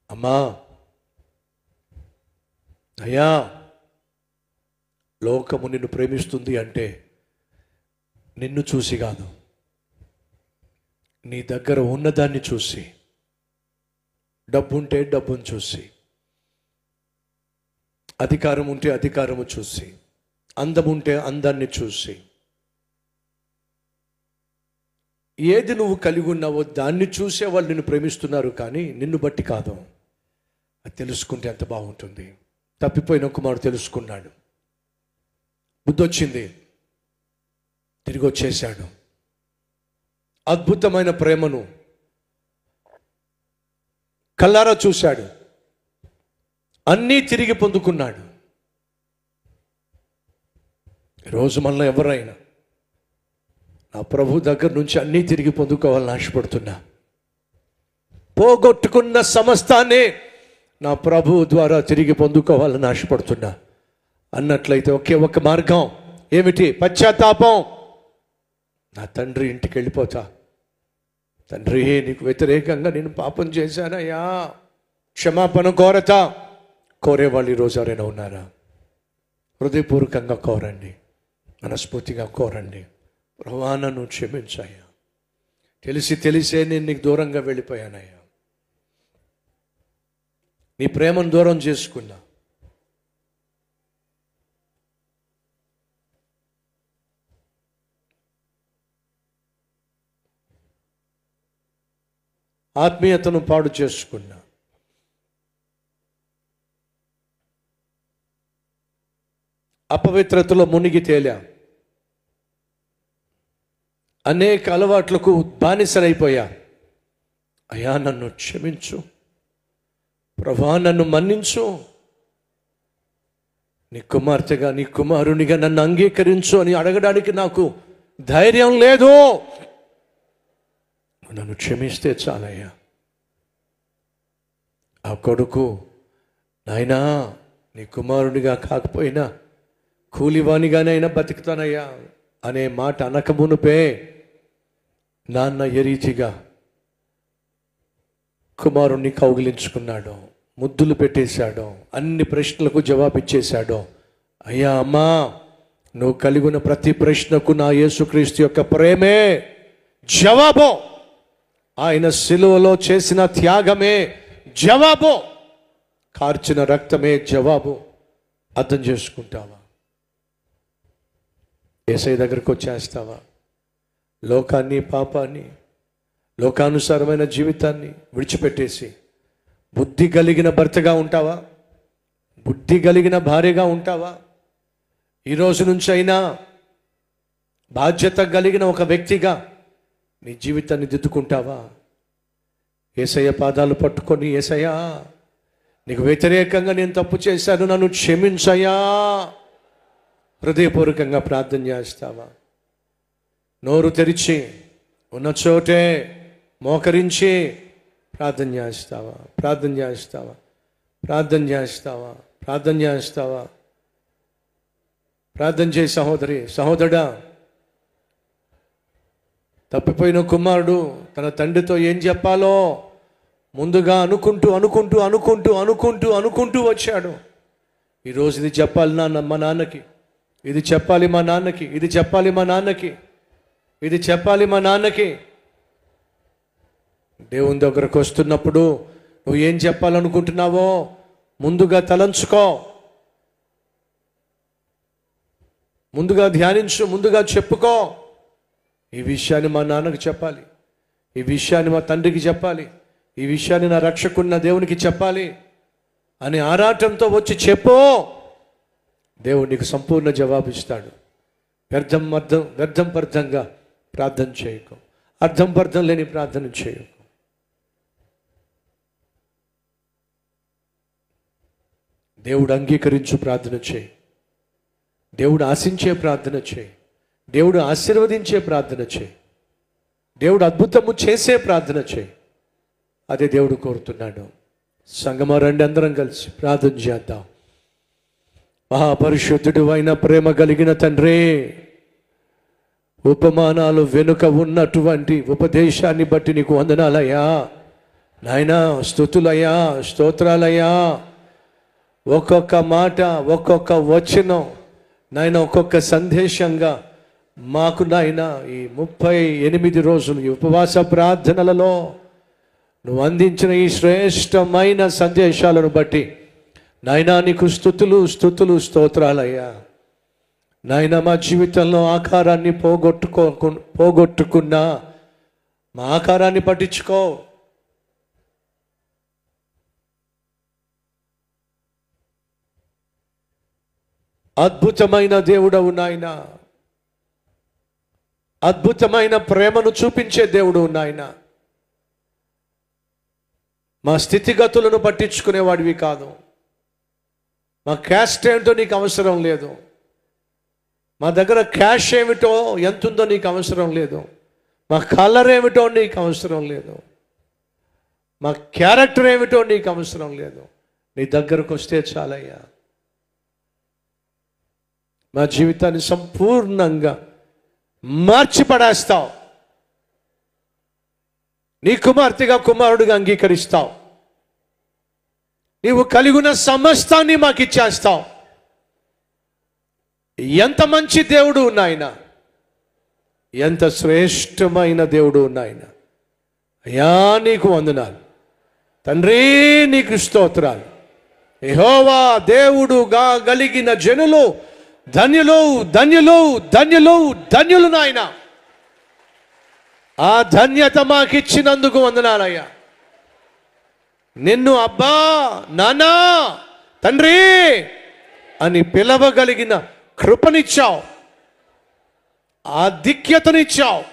అమ్మా, అయ్యా, లోకము నిన్ను ప్రేమిస్తుంది అంటే నిన్ను చూసి కాదు, నీ దగ్గర ఉన్నదాన్ని చూసి, డబ్బుంటే డబ్బును చూసి, అధికారం ఉంటే అధికారము చూసి, అందం ఉంటే అందాన్ని చూసి, ఏది నువ్వు కలిగి ఉన్నావో దాన్ని చూసే వాళ్ళు నిన్ను ప్రేమిస్తున్నారు, కానీ నిన్ను బట్టి కాదు. అది తెలుసుకుంటే ఎంత బాగుంటుంది. తప్పిపోయిన కుమారుడు తెలుసుకున్నాడు, బుద్ధి వచ్చింది, తిరిగి వచ్చేసాడు. అద్భుతమైన ప్రేమను కళ్ళారా చూశాడు, అన్నీ తిరిగి పొందుకున్నాడు. ఈరోజు మనలో ఎవరైనా నా ప్రభు దగ్గర నుంచి అన్నీ తిరిగి పొందుకోవాలని ఆశపడుతున్నా, పోగొట్టుకున్న సమస్తాన్ని నా ప్రభు ద్వారా తిరిగి పొందుకోవాలని ఆశపడుతున్నా అన్నట్లయితే ఒకే ఒక మార్గం ఏమిటి? పశ్చాత్తాపం. నా తండ్రి ఇంటికి వెళ్ళిపోతా, తండ్రి నీకు వ్యతిరేకంగా నేను పాపం చేశానయ్యా, క్షమాపణ కోరేవాళ్ళు ఈరోజు ఎవరైనా ఉన్నారా? హృదయపూర్వకంగా కోరండి, మనస్ఫూర్తిగా కోరండి. ప్రభువా, నన్ను క్షమించాయ్యా, తెలిసే నేను నీకు దూరంగా వెళ్ళిపోయానయ్యా, నీ ప్రేమను దూరం చేసుకున్నా. ఆత్మీయతను పాడు చేసుకున్నా. అపవిత్రతలో మునిగి తేలా. అనేక అలవాట్లకు బానిసలైపోయా. అయ్యా, నన్ను క్షమించు ప్రభువా, నన్ను మన్నించు, నీ కుమార్తెగా నీ కుమారునిగా నన్ను అంగీకరించు అని అడగడానికి నాకు ధైర్యం లేదు. నన్ను క్షమిస్తే చాలయ్యా. ఆ కొడుకు, నాయనా నీ కుమారునిగా కాకపోయినా కూలివానిగానైనా బతుకుతానయ్యా అనే మాట అనకమునుపే నాన్న ఏ రీతిగా కుమారుణ్ణి కౌగిలించుకున్నాడో, ముద్దులు పెట్టేశాడో, అన్ని ప్రశ్నలకు జవాబిచ్చేశాడో. అయ్యా, అమ్మా, నువ్వు కలిగిన ప్రతి ప్రశ్నకు నా యేసుక్రీస్తు యొక్క ప్రేమే జవాబు. ఆయన సిలువలో చేసిన త్యాగమే జవాబు, కార్చిన రక్తమే జవాబు. అర్థం చేసుకుంటావా? యేసయ్య దగ్గరకు వచ్చేస్తావా? లోకాన్ని, పాపాన్ని, లోకానుసారమైన జీవితాన్ని విడిచిపెట్టేసి బుద్ధి కలిగిన భర్తగా ఉంటావా? బుద్ధి కలిగిన భార్యగా ఉంటావా? ఈరోజు నుంచి అయినా బాధ్యత కలిగిన ఒక వ్యక్తిగా నీ జీవితాన్ని దిద్దుకుంటావా? యేసయ్య పాదాలు పట్టుకొని, యేసయ్యా, నీకు వ్యతిరేకంగా నేను తప్పు చేశాను, నన్ను క్షమించయ్యా, హృదయపూర్వకంగా ప్రార్థన చేస్తావా? నోరు తెరిచి ఉన్న చోటే మోకరించి ప్రార్థన చేస్తావా? ప్రార్థన చేస్తావా? ప్రార్థన చేస్తావా? ప్రార్థన చేస్తావా? ప్రార్థన చేయి సహోదరి, సహోదరుడా. తప్పిపోయిన కుమారుడు తన తండ్రితో ఏం చెప్పాలో ముందుగా అనుకుంటూ వచ్చాడు. ఈరోజు ఇది చెప్పాలి మా నాన్నకి, ఇది చెప్పాలి మా నాన్నకి, ఇది చెప్పాలి మా నాన్నకి, ఇది చెప్పాలి మా నాన్నకి. దేవుని దగ్గరకు వస్తున్నప్పుడు నువ్వు ఏం చెప్పాలనుకుంటున్నావో ముందుగా తలంచుకో, ముందుగా ధ్యానించు, ముందుగా చెప్పుకో. ఈ విషయాన్ని మా నాన్నకి చెప్పాలి, ఈ విషయాన్ని మా తండ్రికి చెప్పాలి, ఈ విషయాన్ని నా రక్షకున్న దేవునికి చెప్పాలి అని ఆరాటంతో వచ్చి చెప్పు. దేవుడు నీకు సంపూర్ణ జవాబు ఇస్తాడు. వ్యర్థం పర్థంగా ప్రార్థన చేయకు, అర్థం పర్థం లేని ప్రార్థన చేయకు. దేవుడు అంగీకరించు ప్రార్థన చేయి, దేవుడు ఆశించే ప్రార్థన చేయి, దేవుడు ఆశీర్వదించే ప్రార్థన చేయి, దేవుడు అద్భుతము చేసే ప్రార్థన చేయి. అదే దేవుడు కోరుతున్నాడు. సంగమా, రండి, అందరం కలిసి ప్రార్థన చేద్దాం. మహాపరిశుద్ధుడు అయిన ప్రేమ కలిగిన తండ్రి, ఉపమానాలు వెనుక ఉన్నటువంటి ఉపదేశాన్ని బట్టి నీకు వందనాలయ్యా. నాయనా స్తుతులయ్యా, స్తోత్రాలయ్యా. ఒక్కొక్క మాట, ఒక్కొక్క వచనం నాయన, ఒక్కొక్క సందేశంగా మాకు నాయన ఈ 38 రోజులు ఈ ఉపవాస ప్రార్థనలలో నువ్వు అందించిన ఈ శ్రేష్టమైన సందేశాలను బట్టి నాయనా నీకు స్తుతులు, స్తుతులు, స్తోత్రాలయ్యా. నాయన మా జీవితంలో ఆకారాన్ని పోగొట్టుకున్నా మా ఆకారాన్ని పట్టించుకో. అద్భుతమైన దేవుడవు నాయన, అద్భుతమైన ప్రేమను చూపించే దేవుడు నాయన. మా స్థితిగతులను పట్టించుకునేవాడివి కాదు. మా క్యాస్ట్ ఏమిటో నీకు అవసరం లేదు. మా దగ్గర క్యాష్ ఏమిటో ఎంతుందో నీకు అవసరం లేదు. మా కలర్ ఏమిటో నీకు అవసరం లేదు. మా క్యారెక్టర్ ఏమిటో నీకు అవసరం లేదు. నీ దగ్గరకు వస్తే చాలయ్యా. మా జీవితాన్ని సంపూర్ణంగా మార్చిపడేస్తావు. నీ కుమార్తెగా, కుమారుడిగా అంగీకరిస్తావు. నీవు కలిగిన సమస్తాన్ని మాకు ఇచ్చేస్తావు. ఎంత మంచి దేవుడు నాయన, ఎంత శ్రేష్టమైన దేవుడు నాయన. అయ్యా నీకు వందనాలు తండ్రి, నీకు స్తోత్రాలు. యెహోవా దేవుడుగా కలిగిన జనులు ధన్యులు, ధన్యులు, ధన్యులు, ధన్యులు నాయన. ఆ ధన్యత మాకిచ్చినందుకు వందనాలయ్యా. నిన్ను అబ్బా, నానా, తండ్రి అని పిలవగలిగిన కృపనిచ్చావు, ఆధిక్యతనిచ్చావు.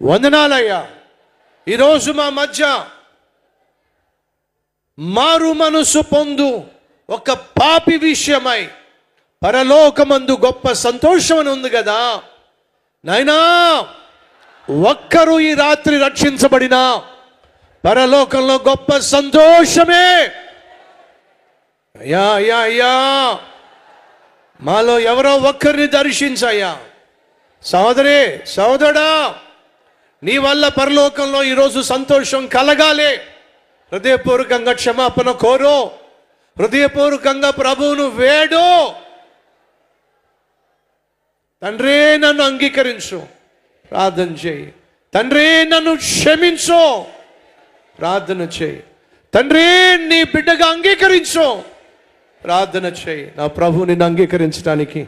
వందనాలయ్యా. ఈరోజు మా మధ్య మారు మనసు పొందు ఒక పాపి విషయమై పరలోకమందు గొప్ప సంతోషం అని ఉంది కదా నాయనా. ఒక్కరు ఈ రాత్రి రక్షించబడినా పరలోకంలో గొప్ప సంతోషమే. అయ్యా అయ్యా అయ్యా, మాలో ఎవరో ఒక్కరిని దర్శించయ్యా. సహోదరి, సహోదరుడా, నీ వల్ల పరలోకంలో ఈరోజు సంతోషం కలగాలి. హృదయపూర్వకంగా క్షమాపణ కోరు, హృదయపూర్వకంగా ప్రభువును వేడు. తండ్రి నన్ను అంగీకరించు, ప్రార్థన చేయి. తండ్రి నన్ను క్షమించు, ప్రార్థన చేయి. తండ్రి నీ బిడ్డగా అంగీకరించు, ప్రార్థన చేయి. నా ప్రభు నిన్ను అంగీకరించడానికి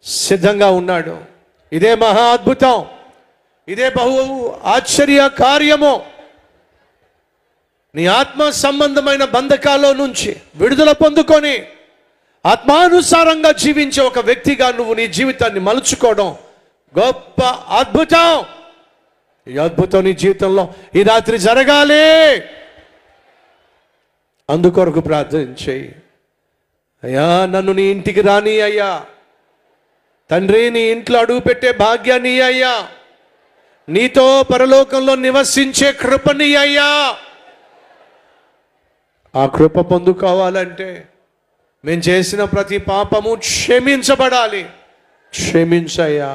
సిద్ధంగా ఉన్నాడు. ఇదే మహా అద్భుతం, ఇదే బహు ఆశ్చర్య కార్యము. నీ ఆత్మ సంబంధమైన బంధకాల్లో నుంచి విడుదల పొందుకొని ఆత్మానుసారంగా జీవించే ఒక వ్యక్తిగా నువ్వు నీ జీవితాన్ని మలుచుకోవడం గొప్ప అద్భుతం. ఈ అద్భుతం నీ జీవితంలో ఈ రాత్రి జరగాలి. అందుకొరకు ప్రార్థన చేయి. అయ్యా నన్ను నీ ఇంటికి రాని అయ్యా. తండ్రి నీ ఇంట్లో అడుగు పెట్టే భాగ్యాన్ని అయ్యా. నీతో పరలోకంలో నివసించే కృపని అయ్యా. ఆ కృప పొందుకోవాలంటే మేము చేసిన ప్రతి పాపము క్షమించబడాలి. క్షమించయ్యా.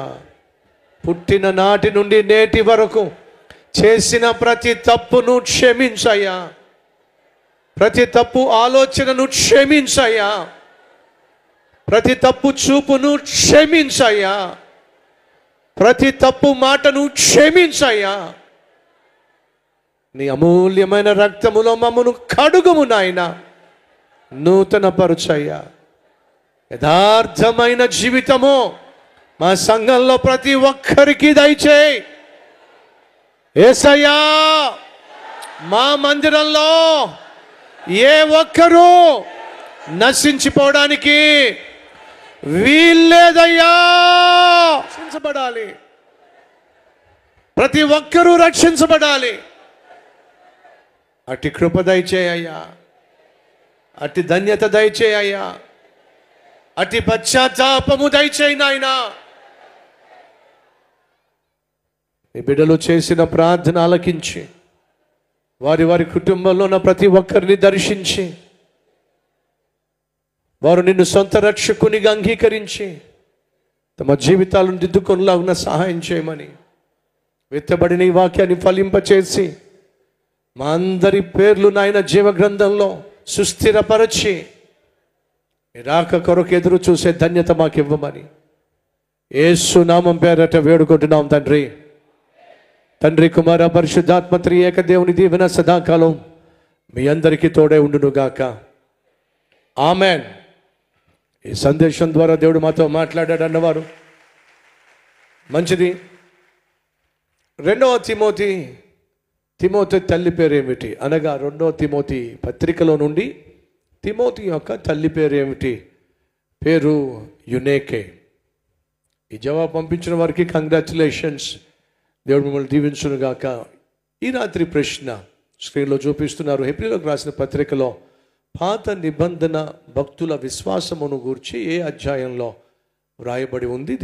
పుట్టిన నాటి నుండి నేటి వరకు చేసిన ప్రతి తప్పును క్షమించయ్యా. ప్రతి తప్పు ఆలోచనను క్షమించయ్యా. ప్రతి తప్పు చూపును క్షమించయ్యా. ప్రతి తప్పు మాటను క్షమించయ్యా. నీ అమూల్యమైన రక్తములో మమ్మను కడుగుము నాయన. నూతన పరుచయ్యా. యథార్థమైన జీవితము మా సంఘంలో ప్రతి ఒక్కరికి దయచేయి యేసయ్యా. మా మందిరంలో ఏ ఒక్కరూ నశించిపోవడానికి వీల్లేదయ్యా. రక్షించబడాలి, ప్రతి ఒక్కరూ రక్షించబడాలి. అట్టి కృప దయచేయ్యా. అట్టి ధన్యత దయచేయ్యా. అట్టి పశ్చాత్తాపము దయచేయి నాయనా. ఈ బిడ్డలు చేసిన ప్రార్థన ఆలకించి వారి వారి కుటుంబంలో ఉన్న ప్రతి ఒక్కరిని దర్శించి వారు నిన్ను సొంత రక్షకునిగా అంగీకరించి తమ జీవితాలను దిద్దుకొనిలాగున సహాయం చేయమని విత్తబడిన ఈ వాక్యాన్ని ఫలింపచేసి మా అందరి పేర్లు నాయన జీవ గ్రంథంలో సుస్థిరపరచి రాక కొరకు ఎదురు చూసే ధన్యత మాకు ఇవ్వమని యేసు నామం పేరట వేడుకుంటున్నాం తండ్రి. తండ్రి, కుమార, పరిశుద్ధాత్మ త్రియేక దేవుని దీవెన సదాకాలం మీ అందరికీ తోడే ఉండునుగాక. ఆమెన్. ఈ సందేశం ద్వారా దేవుడు మాతో మాట్లాడాడు అన్నవారు మంచిది. 2వ తిమోతి తల్లి పేరు ఏమిటి అనగా 2వ తిమోతి పత్రికలో నుండి తిమోతి యొక్క తల్లి పేరు ఏమిటి? పేరు యునేకే. ఈ జవాబు పంపించిన వారికి కంగ్రాచులేషన్స్. దేవుడు మిమ్మల్ని దీవించునుగాక. ఈ రాత్రి ప్రశ్న స్క్రీన్లో చూపిస్తున్నారు. హెబ్రీయులకు రాసిన పత్రికలో పాత నిబంధన భక్తుల విశ్వాసమును గూర్చి ఏ అధ్యాయంలో వ్రాయబడి ఉంది?